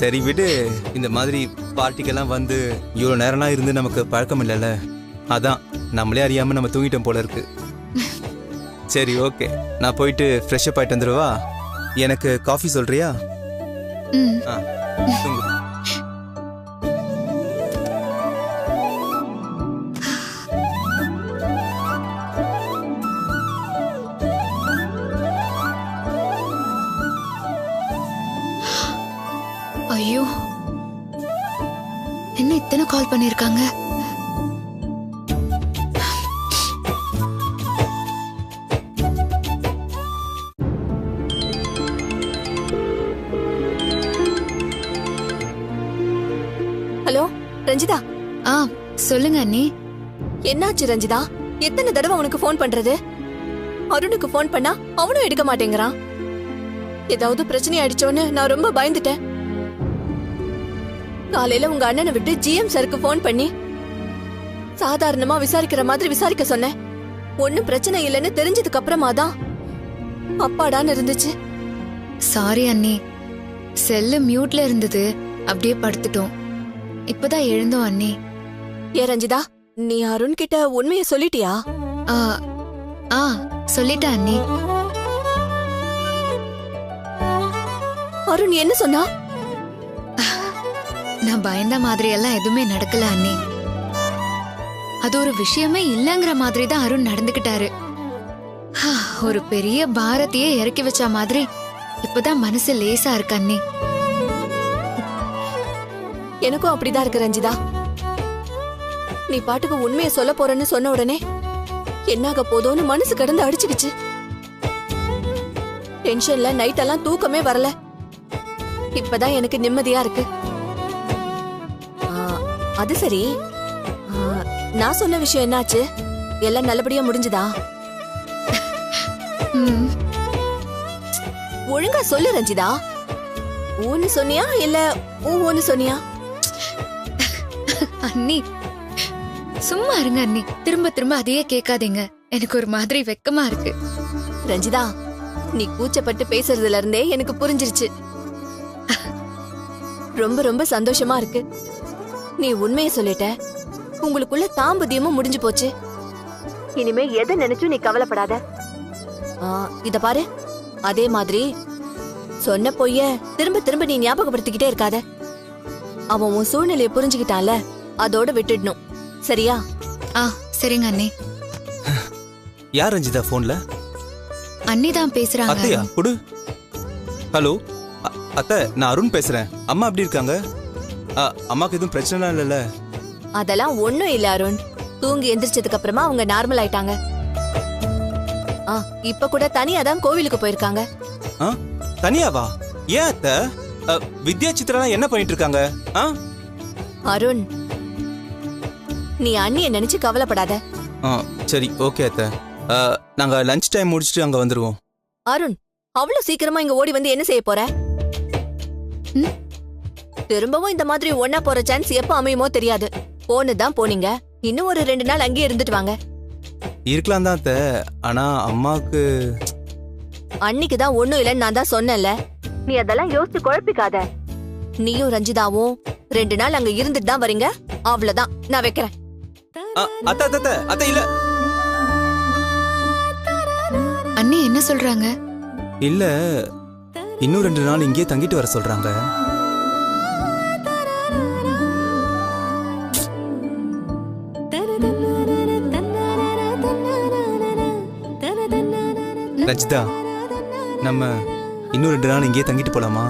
சரி விடு. இந்த மாதிரி பார்ட்டிக்கெல்லாம் வந்து இவ்வளோ நேரம்லாம் இருந்து நமக்கு பழக்கம் இல்லைல்ல, அதான் நம்மளே அறியாம நம்ம தூங்கிட்டோம் போல இருக்கு. சரி ஓகே, நான் போயிட்டு ஃப்ரெஷ் அப் ஆயிட்டு வந்துடுவா. எனக்கு காஃபி சொல்றியா? ம். ஆ தூங்கு. ஐயோ, என்ன இத்தனை கால் பண்ணிருக்காங்க? ஹலோ ரஞ்சிதா. ஆ சொல்லுங்க அண்ணி. என்னாச்சு ரஞ்சிதா? எத்தனை தடவை உனக்கு ஃபோன் பண்றது? அருணுக்கு ஃபோன் பண்ணா அவனும் எடுக்க மாட்டேங்கிறான். ஏதாவது பிரச்சனை ஆயிடுச்சோன்னு நான் ரொம்ப பயந்துட்டேன். காலையில உங்க அண்ணனை விட்டு ஜிஎம் சாருக்கு ஃபோன் பண்ணி சாதாரணமா விசாரிக்கிற மாதிரி விசாரிக்க சொன்னேன். ஒன்னும் பிரச்சனை இல்லைன்னு தெரிஞ்சதுக்கு அப்புறமா தான் அப்பாடான்னு இருந்துச்சு. சாரி அண்ணி, செல்லு மியூட்ல இருந்தது, அப்படியே படுத்துட்டோம். இப்பதான் எழுந்தோம் அண்ணி. ஏ ரஞ்சிதா, நீ அருண் கிட்ட உண்மையை சொல்லிட்டியா? ஆ ஆ சொல்லிட்டேன் அண்ணி. அருண் என்ன சொன்னா? நான் பயந்த மாதிரி எல்லாம் எதுவுமே நடக்கல அண்ணி. அது ஒரு விஷயமே இல்லங்கிற மாதிரி தான் அருண் நடந்துக்கிட்டாரு. ஒரு பெரிய பாரத்தையே இறக்கி வச்ச மாதிரி இப்பதான் மனசு லேசா இருக்கு அண்ணி. எனக்கும் அப்படிதான் இருக்கு ரஞ்சிதா. நீ பாட்டுக்கு உண்மையை சொல்ல போறேன்னு சொன்ன உடனே என்னாக போதோன்னு மனசு கடந்து அடிச்சுக்கிச்சு. டென்ஷன்ல நைட் எல்லாம் தூக்கமே வரல. இப்பதான் எனக்கு நிம்மதியா இருக்கு. அது சரி, நான் சொன்ன விஷயம் என்னாச்சு? எல்லாம் நல்லபடியா முடிஞ்சுதா? ம், ஒழுங்கா சொல்லு ரஞ்சிதா. ஊன்னு சொன்னியா இல்ல ஊன்னு சொன்னியா? அண்ணி சும்மா இருங்க அண்ணி. திரும்ப திரும்ப அதையே கேட்காதீங்க. எனக்கு ஒரு மாதிரி வெக்கமா இருக்கு. ரஞ்சிதா, நீ கூச்சப்பட்டு பேசுறதுல இருந்தே எனக்கு புரிஞ்சிருச்சு. ரொம்ப ரொம்ப சந்தோஷமா இருக்கு. நீ உண்மையை சொல்லிட்ட. உங்களுக்குள்ள தாம்பத்தியமும் முடிஞ்சு போச்சு. இனிமே எதை நினைச்சும் நீ கவலைப்படாத. இத பாரு, அதே மாதிரி சொன்ன பொய்ய திரும்ப திரும்ப நீ ஞாபகப்படுத்திக்கிட்டே இருக்காத. அவன் உன் சூழ்நிலையை புரிஞ்சுக்கிட்டான்ல, அதோட விட்டுடணும். சரியா? ஆ சரிங்க அண்ணி. யார் ரஞ்சிதா போன்ல? அண்ணி தான் பேசுறாங்க. அத்தையா? குடு. ஹலோ அத்தை, நான் அருண் பேசுறேன். அம்மா எப்படி இருக்காங்க? அம்மாக்கு எதுவும் பிரச்சனை இல்லைல்ல? அதெல்லாம் ஒண்ணும் இல்ல அருண். தூங்கி எந்திரிச்சதுக்கு அப்புறமா அவங்க நார்மல் ஆயிட்டாங்க. இப்ப கூட தனியா தான் கோவிலுக்கு போயிருக்காங்க. தனியாவா? ஏன் அத்தை? வித்யா சித்ரா என்ன பண்ணிட்டு இருக்காங்க? அருண், நீ அண்ணிய நினைச்சு கவலைப்படாத. சரி ஓகே அத்தை. நாங்க லஞ்ச் டைம் முடிச்சிட்டு அங்க வந்துருவோம். அருண், அவ்வளவு சீக்கிரமா இங்க ஓடி வந்து என்ன செய்ய போற? திரும்பவும் இந்த மாதிரி ஒன்னா போற சான்ஸ் எப்ப அமையுமோ தெரியாது. போனதுதான் போனீங்க. இன்னும் ஒரு 2 நாள் அங்கேயே இருந்துட்டு வாங்க. இருக்கலாம் தான் அத்தை, ஆனா அம்மாக்கு அன்னைக்குதான் ஒண்ணும் இல்லன்னு நான் தான் சொன்னேன்ல. நீ அதெல்லாம் யோசிச்சு குழப்பிக்காத. நீயும் ரஞ்சிதாவும் 2 நாள் அங்க இருந்துட்டு தான் வரீங்க. அவ்வளவுதான், நான் வைக்கிறேன். அத்தை அத்தை அத்தை இல்ல. அண்ணி என்ன சொல்றாங்க? இல்ல, இன்னும் 2 நாள் இங்கேயே தங்கிட்டு வர சொல்றாங்க. ரஞ்சிதா, நம்ம இன்னும் 2 நாள் இங்கேயே தங்கிட்டு போலாமா?